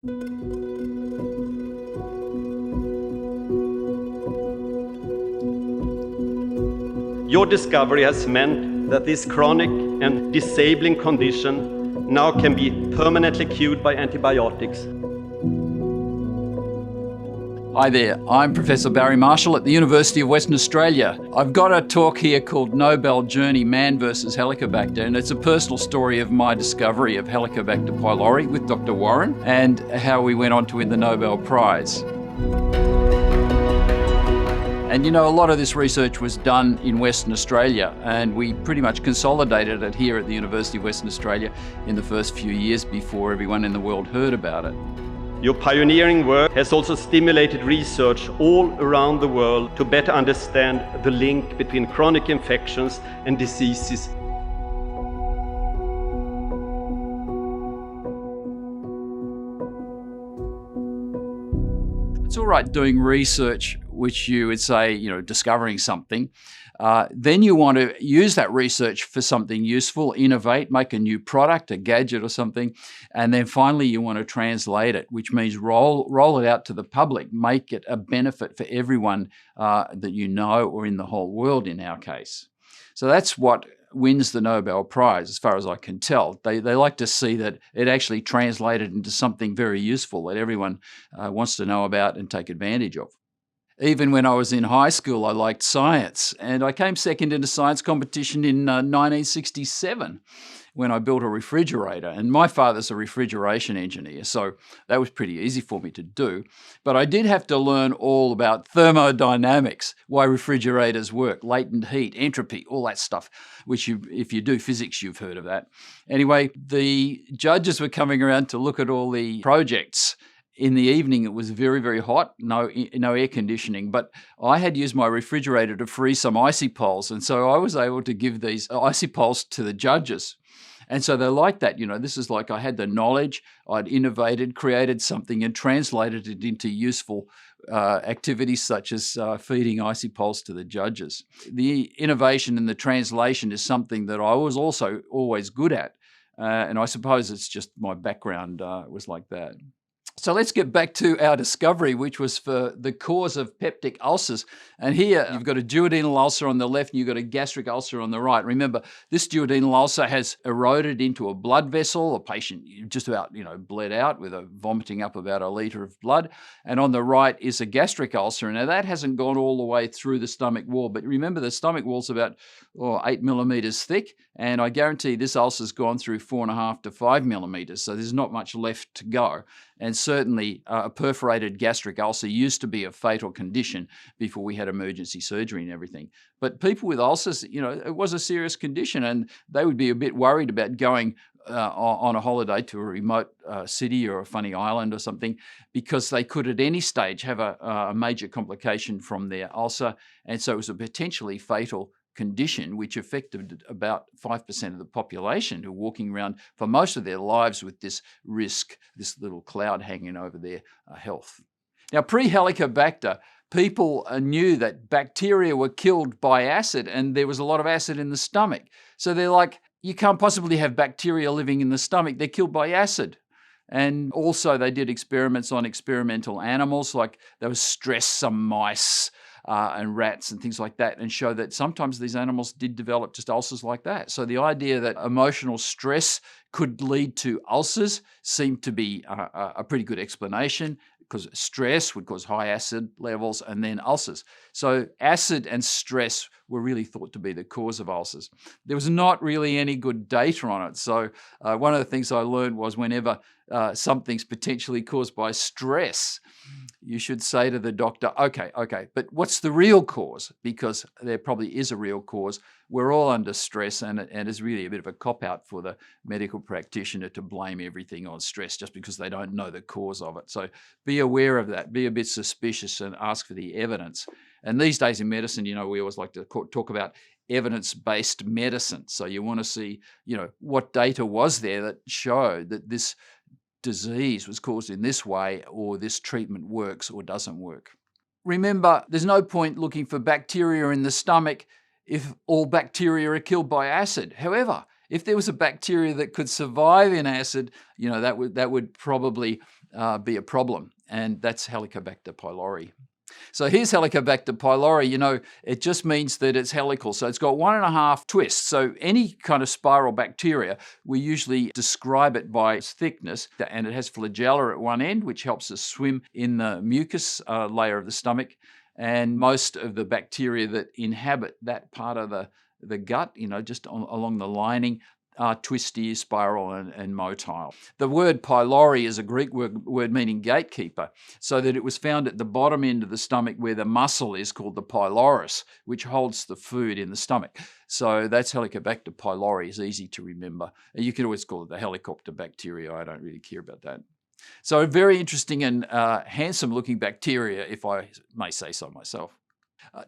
Your discovery has meant that this chronic and disabling condition now can be permanently cured by antibiotics. Hi there, I'm Professor Barry Marshall at the University of Western Australia. I've got a talk here called Nobel Journey Man versus Helicobacter, and it's a personal story of my discovery of Helicobacter pylori with Dr. Warren and how we went on to win the Nobel Prize. And you know, a lot of this research was done in Western Australia, and we pretty much consolidated it here at the University of Western Australia in the first few years before everyone in the world heard about it. Your pioneering work has also stimulated research all around the world to better understand the link between chronic infections and diseases. It's all right doing research which you would say, discovering something. Then you want to use that research for something useful, innovate, make a new product, a gadget or something. And then finally, you want to translate it, which means roll it out to the public, make it a benefit for everyone that you know or in the whole world in our case. So that's what wins the Nobel Prize, as far as I can tell. They like to see that it actually translated into something very useful that everyone wants to know about and take advantage of. Even when I was in high school, I liked science, and I came second in a science competition in 1967 when I built a refrigerator. And my father's a refrigeration engineer, so that was pretty easy for me to do. But I did have to learn all about thermodynamics, why refrigerators work, latent heat, entropy, all that stuff, which if you do physics, you've heard of that. Anyway, the judges were coming around to look at all the projects. In the evening, it was very, very hot, no air conditioning, but I had used my refrigerator to freeze some icy poles, and so I was able to give these icy poles to the judges. And so they liked that. This is like I had the knowledge, I'd innovated, created something and translated it into useful activities such as feeding icy poles to the judges. The innovation and the translation is something that I was also always good at, and I suppose it's just my background was like that. So let's get back to our discovery, which was for the cause of peptic ulcers. And here you've got a duodenal ulcer on the left and you've got a gastric ulcer on the right. Remember, this duodenal ulcer has eroded into a blood vessel. The patient just about, bled out with a vomiting up about a litre of blood. And on the right is a gastric ulcer. Now that hasn't gone all the way through the stomach wall, but remember the stomach wall's about 8 millimetres thick. And I guarantee this ulcer's gone through 4.5 to 5 millimetres. So there's not much left to go. And certainly a perforated gastric ulcer used to be a fatal condition before we had emergency surgery and everything. But people with ulcers, it was a serious condition, and they would be a bit worried about going on a holiday to a remote city or a funny island or something, because they could at any stage have a major complication from their ulcer. And so it was a potentially fatal condition which affected about 5% of the population who are walking around for most of their lives with this risk, this little cloud hanging over their health. Now, pre-Helicobacter, people knew that bacteria were killed by acid, and there was a lot of acid in the stomach. So they're like, you can't possibly have bacteria living in the stomach. They're killed by acid. And also they did experiments on experimental animals, like they would stress some mice and rats and things like that, and show that sometimes these animals did develop just ulcers like that. So the idea that emotional stress could lead to ulcers seemed to be a pretty good explanation, because stress would cause high acid levels and then ulcers. So acid and stress were really thought to be the cause of ulcers. There was not really any good data on it. So one of the things I learned was whenever something's potentially caused by stress, you should say to the doctor, okay, but what's the real cause? Because there probably is a real cause. We're all under stress, and it's really a bit of a cop-out for the medical practitioner to blame everything on stress just because they don't know the cause of it. So be aware of that, be a bit suspicious and ask for the evidence. And these days in medicine, we always like to talk about evidence-based medicine. So you want to see, what data was there that showed that this disease was caused in this way, or this treatment works or doesn't work. Remember, there's no point looking for bacteria in the stomach if all bacteria are killed by acid. However, if there was a bacteria that could survive in acid, that would probably be a problem, and that's Helicobacter pylori. So here's Helicobacter pylori. It just means that it's helical. So it's got 1.5 twists. So any kind of spiral bacteria, we usually describe it by its thickness, and it has flagella at one end, which helps us swim in the mucus layer of the stomach. And most of the bacteria that inhabit that part of the gut, just along the lining, are twisty, spiral, and motile. The word pylori is a Greek word meaning gatekeeper, so that it was found at the bottom end of the stomach where the muscle is called the pylorus, which holds the food in the stomach. So that's Helicobacter pylori. It's easy to remember. You can always call it the helicopter bacteria. I don't really care about that. So very interesting and handsome-looking bacteria, if I may say so myself.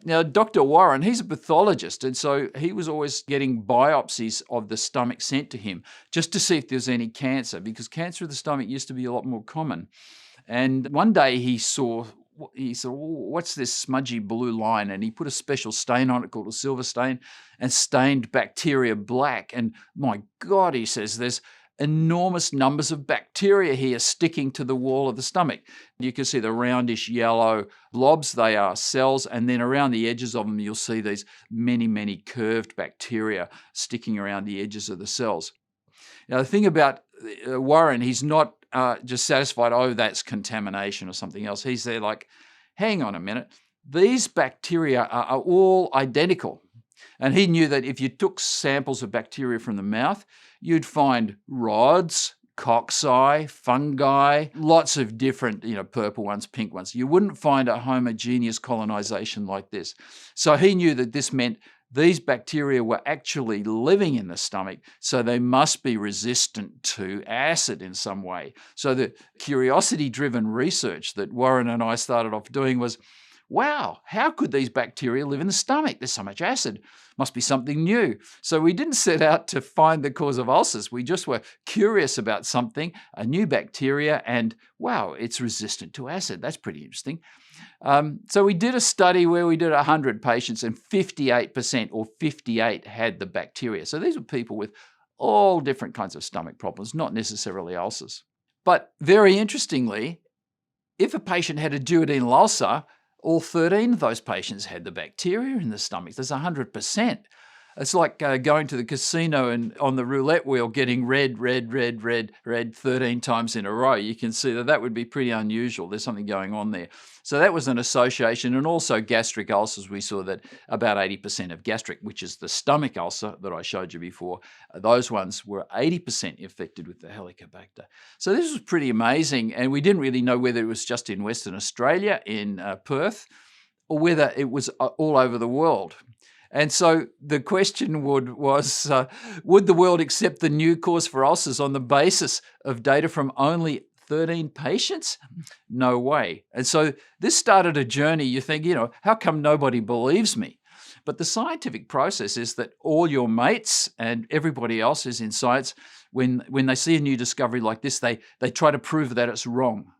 Now, Dr. Warren, he's a pathologist, and so he was always getting biopsies of the stomach sent to him just to see if there's any cancer, because cancer of the stomach used to be a lot more common. And one day he said, what's this smudgy blue line? And he put a special stain on it called a silver stain and stained bacteria black. And my God, he says, there's enormous numbers of bacteria here sticking to the wall of the stomach. You can see the roundish yellow blobs, they are cells, and then around the edges of them you'll see these many, many curved bacteria sticking around the edges of the cells. Now the thing about Warren, he's not just satisfied, that's contamination or something else. He's there like, hang on a minute, these bacteria are all identical. And he knew that if you took samples of bacteria from the mouth, you'd find rods, cocci, fungi, lots of different, purple ones, pink ones. You wouldn't find a homogeneous colonization like this. So he knew that this meant these bacteria were actually living in the stomach, so they must be resistant to acid in some way. So the curiosity-driven research that Warren and I started off doing was, wow, how could these bacteria live in the stomach? There's so much acid. Must be something new. So we didn't set out to find the cause of ulcers. We just were curious about something, a new bacteria, and wow, it's resistant to acid. That's pretty interesting. So we did a study where we did 100 patients and 58% or 58 had the bacteria. So these were people with all different kinds of stomach problems, not necessarily ulcers. But very interestingly, if a patient had a duodenal ulcer, all 13 of those patients had the bacteria in the stomach. There's 100%. It's like going to the casino and on the roulette wheel getting red 13 times in a row. You can see that would be pretty unusual. There's something going on there. So that was an association. And also gastric ulcers, we saw that about 80% of gastric, which is the stomach ulcer that I showed you before, those ones were 80% infected with the Helicobacter. So this was pretty amazing. And we didn't really know whether it was just in Western Australia, in Perth, or whether it was all over the world. And so the question was, would the world accept the new cause for ulcers on the basis of data from only 13 patients? No way. And so this started a journey. You think, how come nobody believes me? But the scientific process is that all your mates and everybody else is in science, when they see a new discovery like this, they try to prove that it's wrong.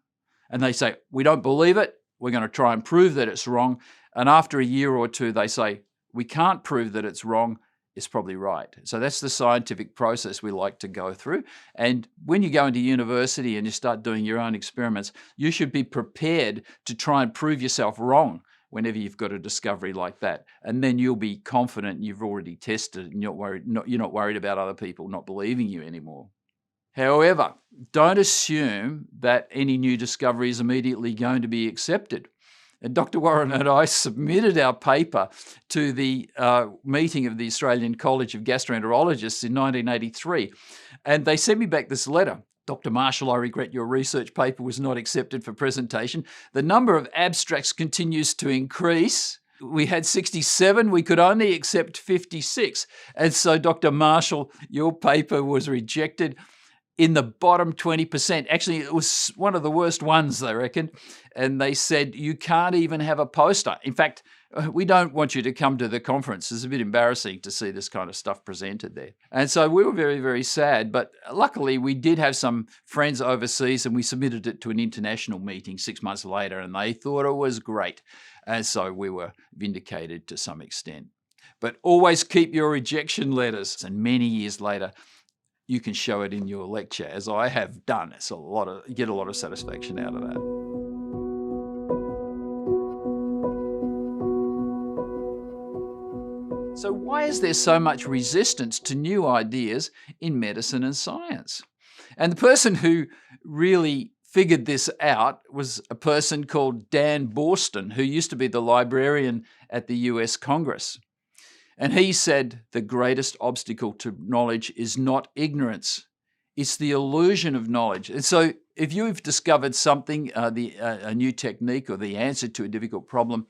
And they say, we don't believe it. We're going to try and prove that it's wrong. And after a year or two, they say, we can't prove that it's wrong, it's probably right. So that's the scientific process we like to go through. And when you go into university and you start doing your own experiments, you should be prepared to try and prove yourself wrong whenever you've got a discovery like that. And then you'll be confident you've already tested and you're not worried about other people not believing you anymore. However, don't assume that any new discovery is immediately going to be accepted. And Dr. Warren and I submitted our paper to the meeting of the Australian College of Gastroenterologists in 1983. And they sent me back this letter. Dr. Marshall, I regret your research paper was not accepted for presentation. The number of abstracts continues to increase. We had 67, we could only accept 56. And so, Dr. Marshall, your paper was rejected in the bottom 20%. Actually, it was one of the worst ones, they reckon. And they said, you can't even have a poster. In fact, we don't want you to come to the conference. It's a bit embarrassing to see this kind of stuff presented there. And so we were very, very sad. But luckily, we did have some friends overseas and we submitted it to an international meeting 6 months later and they thought it was great. And so we were vindicated to some extent. But always keep your rejection letters. And many years later, you can show it in your lecture, as I have done. You get a lot of satisfaction out of that. So why is there so much resistance to new ideas in medicine and science? And the person who really figured this out was a person called Dan Boorstin, who used to be the librarian at the US Congress. And he said the greatest obstacle to knowledge is not ignorance, it's the illusion of knowledge. And so if you've discovered something, a new technique or the answer to a difficult problem,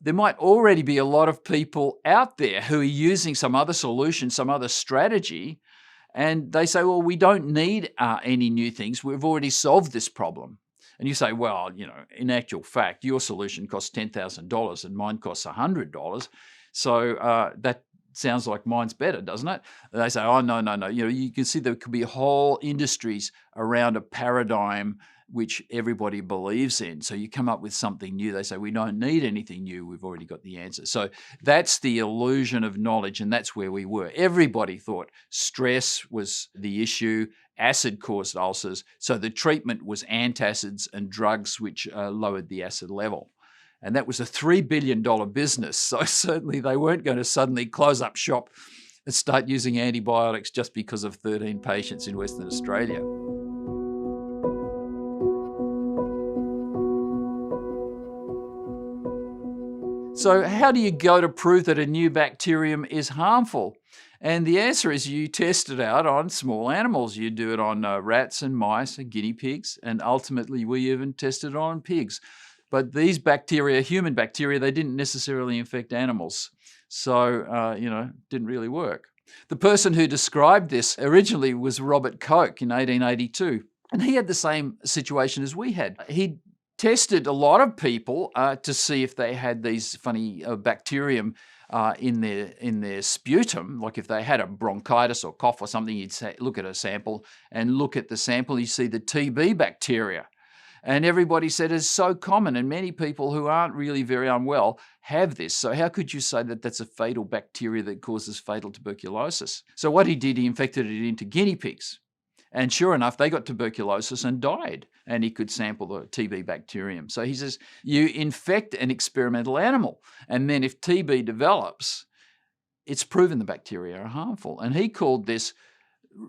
there might already be a lot of people out there who are using some other solution, some other strategy, and they say, well, we don't need any new things. We've already solved this problem. And you say, well, in actual fact, your solution costs $10,000 and mine costs $100. So that sounds like mine's better, doesn't it? And they say, oh, no. You can see there could be whole industries around a paradigm which everybody believes in. So you come up with something new. They say, we don't need anything new. We've already got the answer. So that's the illusion of knowledge, and that's where we were. Everybody thought stress was the issue. Acid caused ulcers. So the treatment was antacids and drugs which lowered the acid level. And that was a $3 billion business. So certainly they weren't going to suddenly close up shop and start using antibiotics just because of 13 patients in Western Australia. So how do you go to prove that a new bacterium is harmful? And the answer is you test it out on small animals. You do it on rats and mice and guinea pigs, and ultimately we even tested it on pigs. But these bacteria, human bacteria, they didn't necessarily infect animals. So, didn't really work. The person who described this originally was Robert Koch in 1882. And he had the same situation as we had. He tested a lot of people to see if they had these funny bacterium in their sputum. Like if they had a bronchitis or cough or something, you'd look at a sample, and look at the sample, you see the TB bacteria. And everybody said it's so common, and many people who aren't really very unwell have this. So how could you say that that's a fatal bacteria that causes fatal tuberculosis? So what he did, he infected it into guinea pigs. And sure enough, they got tuberculosis and died, and he could sample the TB bacterium. So he says, you infect an experimental animal, and then if TB develops, it's proven the bacteria are harmful. And he called this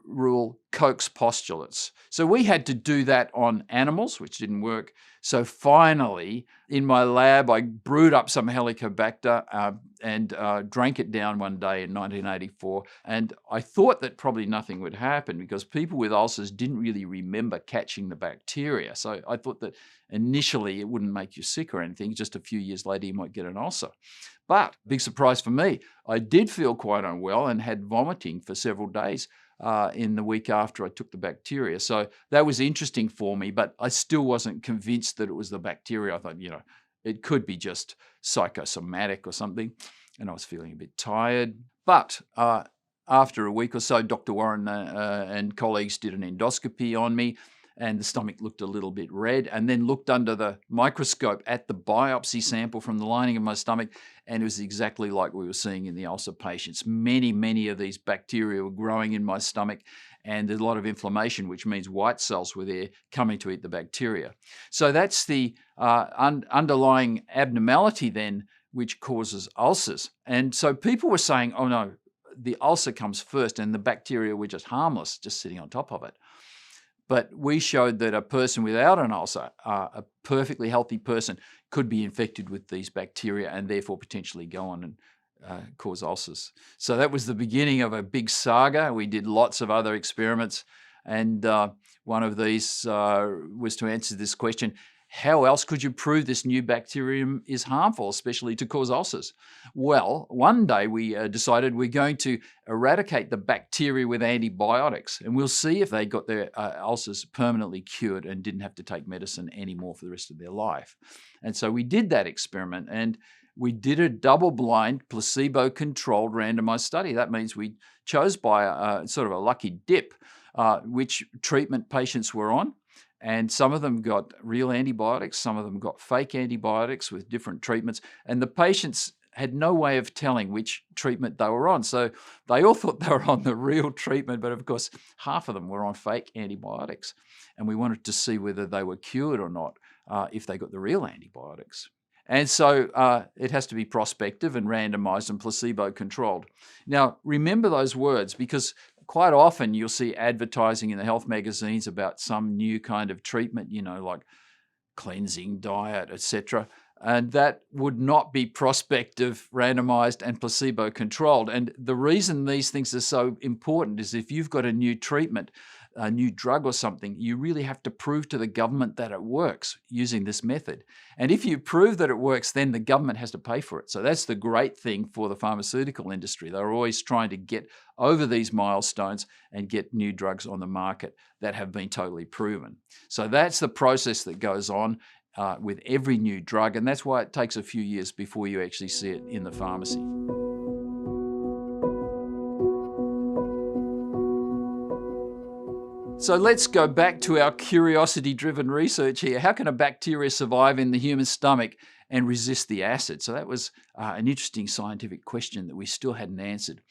rule Koch's postulates. So we had to do that on animals, which didn't work. So finally, in my lab, I brewed up some Helicobacter and drank it down one day in 1984. And I thought that probably nothing would happen because people with ulcers didn't really remember catching the bacteria. So I thought that initially it wouldn't make you sick or anything. Just a few years later, you might get an ulcer. But big surprise for me, I did feel quite unwell and had vomiting for several days in the week after I took the bacteria. So that was interesting for me, but I still wasn't convinced that it was the bacteria. I thought, it could be just psychosomatic or something, and I was feeling a bit tired. But after a week or so, Dr. Warren and colleagues did an endoscopy on me, and the stomach looked a little bit red, and then looked under the microscope at the biopsy sample from the lining of my stomach, and it was exactly like we were seeing in the ulcer patients. Many of these bacteria were growing in my stomach, and there's a lot of inflammation, which means white cells were there coming to eat the bacteria. So that's the underlying abnormality then, which causes ulcers. And so people were saying, oh no, the ulcer comes first, and the bacteria were just harmless, just sitting on top of it. But we showed that a person without an ulcer, a perfectly healthy person, could be infected with these bacteria and therefore potentially go on and cause ulcers. So that was the beginning of a big saga. We did lots of other experiments, and one of these was to answer this question: how else could you prove this new bacterium is harmful, especially to cause ulcers? Well, one day we decided we're going to eradicate the bacteria with antibiotics, and we'll see if they got their ulcers permanently cured and didn't have to take medicine anymore for the rest of their life. And so we did that experiment, and we did a double-blind, placebo-controlled randomized study. That means we chose by a sort of a lucky dip which treatment patients were on. And some of them got real antibiotics, some of them got fake antibiotics with different treatments. And the patients had no way of telling which treatment they were on. So they all thought they were on the real treatment, but of course, half of them were on fake antibiotics. And we wanted to see whether they were cured or not if they got the real antibiotics. And so it has to be prospective and randomized and placebo-controlled. Now, remember those words, because quite often you'll see advertising in the health magazines about some new kind of treatment, like cleansing diet, etc. And that would not be prospective, randomized, and placebo-controlled. And the reason these things are so important is if you've got a new treatment, a new drug or something, you really have to prove to the government that it works using this method. And if you prove that it works, then the government has to pay for it. So that's the great thing for the pharmaceutical industry. They're always trying to get over these milestones and get new drugs on the market that have been totally proven. So that's the process that goes on with every new drug, and that's why it takes a few years before you actually see it in the pharmacy. So let's go back to our curiosity-driven research here. How can a bacteria survive in the human stomach and resist the acid? So that was an interesting scientific question that we still hadn't answered.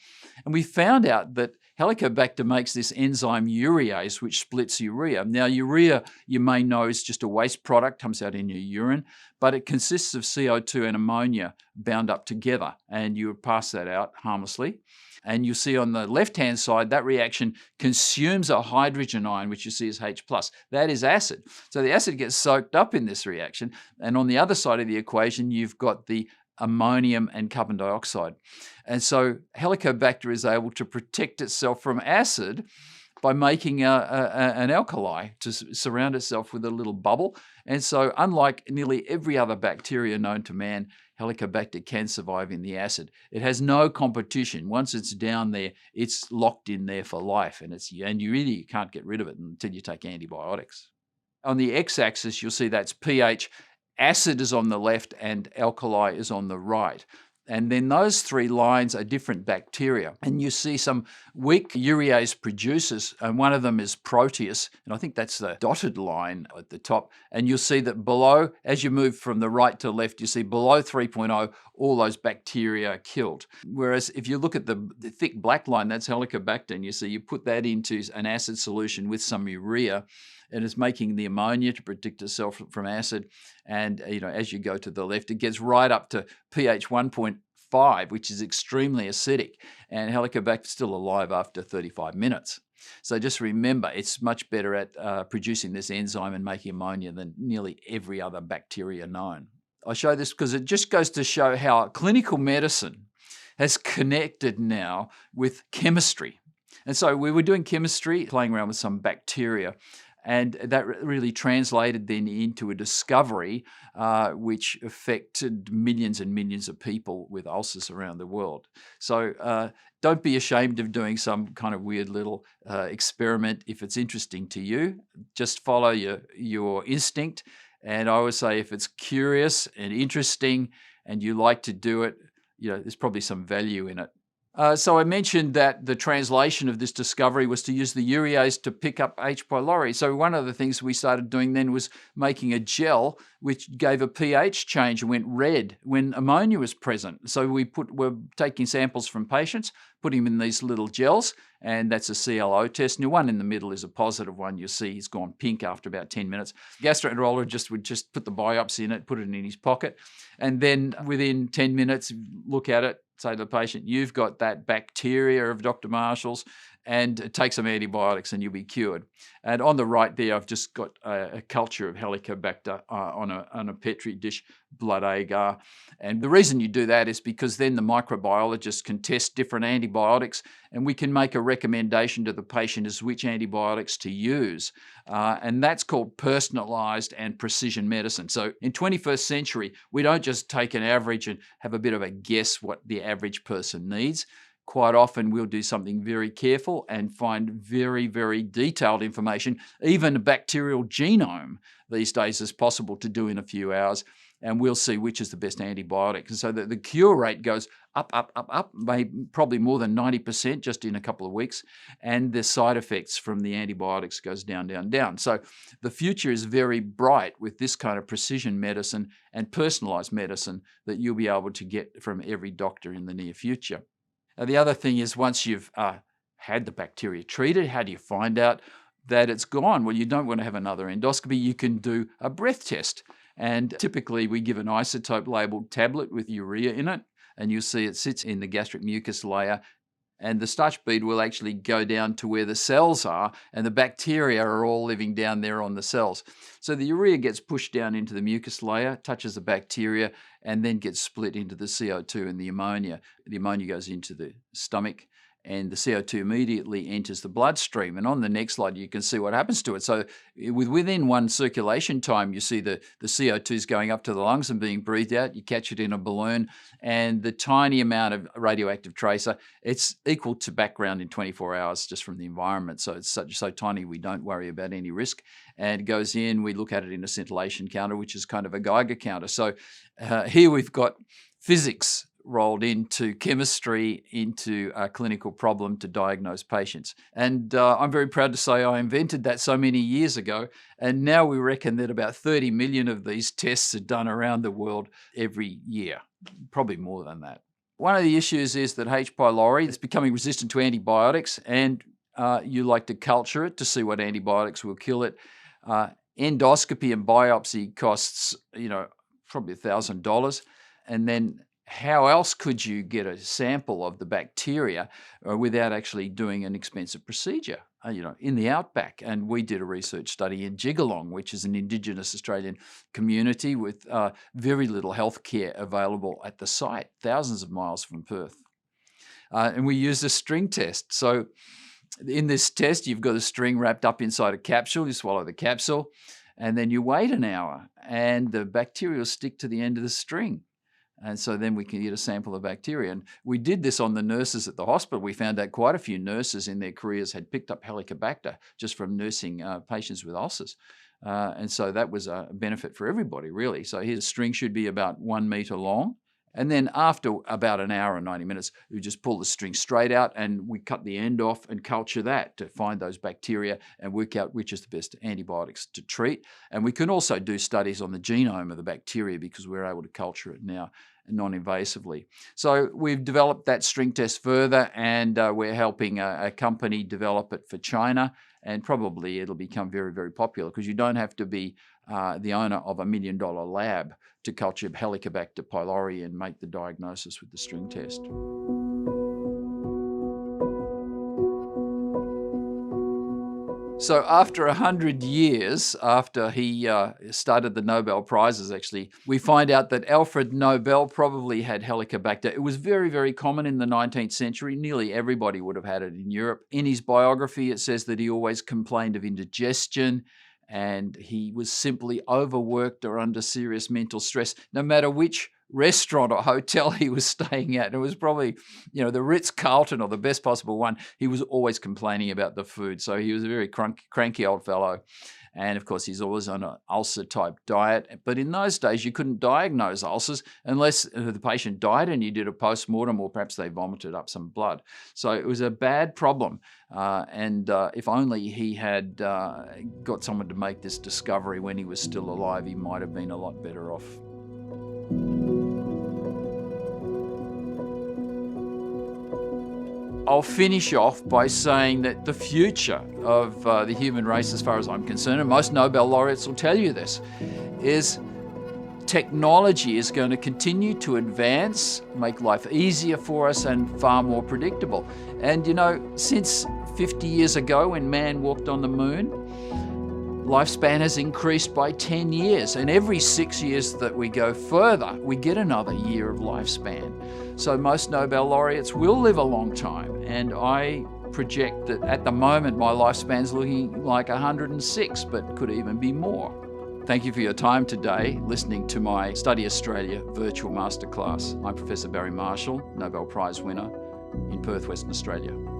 And we found out that Helicobacter makes this enzyme urease, which splits urea. Now, urea, you may know, is just a waste product, comes out in your urine, but it consists of CO2 and ammonia bound up together, and you would pass that out harmlessly. And you see on the left-hand side, that reaction consumes a hydrogen ion, which you see as H+. That is acid. So the acid gets soaked up in this reaction. And on the other side of the equation, you've got the ammonium and carbon dioxide. And so Helicobacter is able to protect itself from acid by making an alkali to surround itself with a little bubble. And so unlike nearly every other bacteria known to man, Helicobacter can survive in the acid. It has no competition. Once it's down there, it's locked in there for life, and you really can't get rid of it until you take antibiotics. On the x-axis, you'll see that's pH. Acid is on the left and alkali is on the right. And then those three lines are different bacteria. And you see some weak urease producers, and one of them is Proteus, and I think that's the dotted line at the top. And you'll see that below, as you move from the right to left, you see below 3.0, all those bacteria are killed. Whereas if you look at the thick black line, that's Helicobacter, and you see you put that into an acid solution with some urea, and it's making the ammonia to protect itself from acid. And as you go to the left, it gets right up to pH 1.5, which is extremely acidic. And Helicobacter is still alive after 35 minutes. So just remember, it's much better at producing this enzyme and making ammonia than nearly every other bacteria known. I show this because it just goes to show how clinical medicine has connected now with chemistry. And so we were doing chemistry, playing around with some bacteria, and that really translated then into a discovery which affected millions and millions of people with ulcers around the world. So don't be ashamed of doing some kind of weird little experiment if it's interesting to you. Just follow your instinct. And I always say if it's curious and interesting and you like to do it, there's probably some value in it. So I mentioned that the translation of this discovery was to use the urease to pick up H. pylori. So one of the things we started doing then was making a gel which gave a pH change and went red when ammonia was present. So we're taking samples from patients, putting them in these little gels, and that's a CLO test. And the one in the middle is a positive one. You'll see he's gone pink after about 10 minutes. Gastroenterologist would just put the biopsy in it, put it in his pocket, and then within 10 minutes, look at it, say to the patient, you've got that bacteria of Dr. Marshall's, and take some antibiotics and you'll be cured. And on the right there, I've just got a culture of Helicobacter on a Petri dish, blood agar. And the reason you do that is because then the microbiologist can test different antibiotics, and we can make a recommendation to the patient as which antibiotics to use. And that's called personalized and precision medicine. So in 21st century, we don't just take an average and have a bit of a guess what the average person needs. quite often we'll do something very careful and find very, very detailed information. Even a bacterial genome these days is possible to do in a few hours, and we'll see which is the best antibiotic. And so the cure rate goes up, probably more than 90% just in a couple of weeks, and the side effects from the antibiotics goes down. So the future is very bright with this kind of precision medicine and personalized medicine that you'll be able to get from every doctor in the near future. Now, the other thing is, once you've had the bacteria treated, how do you find out that it's gone? Well, you don't want to have another endoscopy. You can do a breath test. And typically we give an isotope labeled tablet with urea in it, and you'll see it sits in the gastric mucus layer, and the starch bead will actually go down to where the cells are, and the bacteria are all living down there on the cells. So the urea gets pushed down into the mucus layer, touches the bacteria, and then gets split into the CO2 and the ammonia. The ammonia goes into the stomach, and the CO2 immediately enters the bloodstream. And on the next slide, you can see what happens to it. So within one circulation time, you see the CO2 is going up to the lungs and being breathed out. You catch it in a balloon, and the tiny amount of radioactive tracer, it's equal to background in 24 hours just from the environment. So it's so tiny, we don't worry about any risk. And it goes in, we look at it in a scintillation counter, which is kind of a Geiger counter. So here we've got physics rolled into chemistry, into a clinical problem to diagnose patients. And I'm very proud to say I invented that so many years ago, and now we reckon that about 30 million of these tests are done around the world every year, probably more than that. One of the issues is that H. pylori is becoming resistant to antibiotics, and you like to culture it to see what antibiotics will kill it. Endoscopy and biopsy costs, probably $1,000, and then how else could you get a sample of the bacteria without actually doing an expensive procedure, in the outback? And we did a research study in Jigalong, which is an Indigenous Australian community with very little healthcare available at the site, thousands of miles from Perth. And we used a string test. So in this test, you've got a string wrapped up inside a capsule. You swallow the capsule, and then you wait an hour, and the bacteria will stick to the end of the string. And so then we can get a sample of bacteria. And we did this on the nurses at the hospital. We found out quite a few nurses in their careers had picked up Helicobacter just from nursing patients with ulcers. And so that was a benefit for everybody, really. So his string should be about 1 meter long. And then after about an hour and 90 minutes, we just pull the string straight out, and we cut the end off and culture that to find those bacteria and work out which is the best antibiotics to treat. And we can also do studies on the genome of the bacteria because we're able to culture it now non-invasively. So we've developed that string test further, and we're helping a company develop it for China, and probably it'll become very, very popular because you don't have to be the owner of $1 million lab to culture Helicobacter pylori and make the diagnosis with the string test. So after 100 years, after he started the Nobel Prizes, actually, we find out that Alfred Nobel probably had Helicobacter. It was very, very common in the 19th century. Nearly everybody would have had it in Europe. In his biography, it says that he always complained of indigestion, and he was simply overworked or under serious mental stress, no matter which restaurant or hotel he was staying at. It was probably, the Ritz-Carlton or the best possible one. He was always complaining about the food. So he was a very cranky old fellow. And of course, he's always on an ulcer-type diet. But in those days, you couldn't diagnose ulcers unless the patient died and you did a post-mortem, or perhaps they vomited up some blood. So it was a bad problem. And if only he had got someone to make this discovery when he was still alive, he might have been a lot better off. I'll finish off by saying that the future of the human race, as far as I'm concerned, and most Nobel laureates will tell you this, is technology is going to continue to advance, make life easier for us and far more predictable. And since 50 years ago when man walked on the moon, lifespan has increased by 10 years. And every 6 years that we go further, we get another year of lifespan. So most Nobel laureates will live a long time. And I project that at the moment, my lifespan's looking like 106, but could even be more. Thank you for your time today, listening to my Study Australia virtual masterclass. I'm Professor Barry Marshall, Nobel Prize winner. in Perth, Western Australia.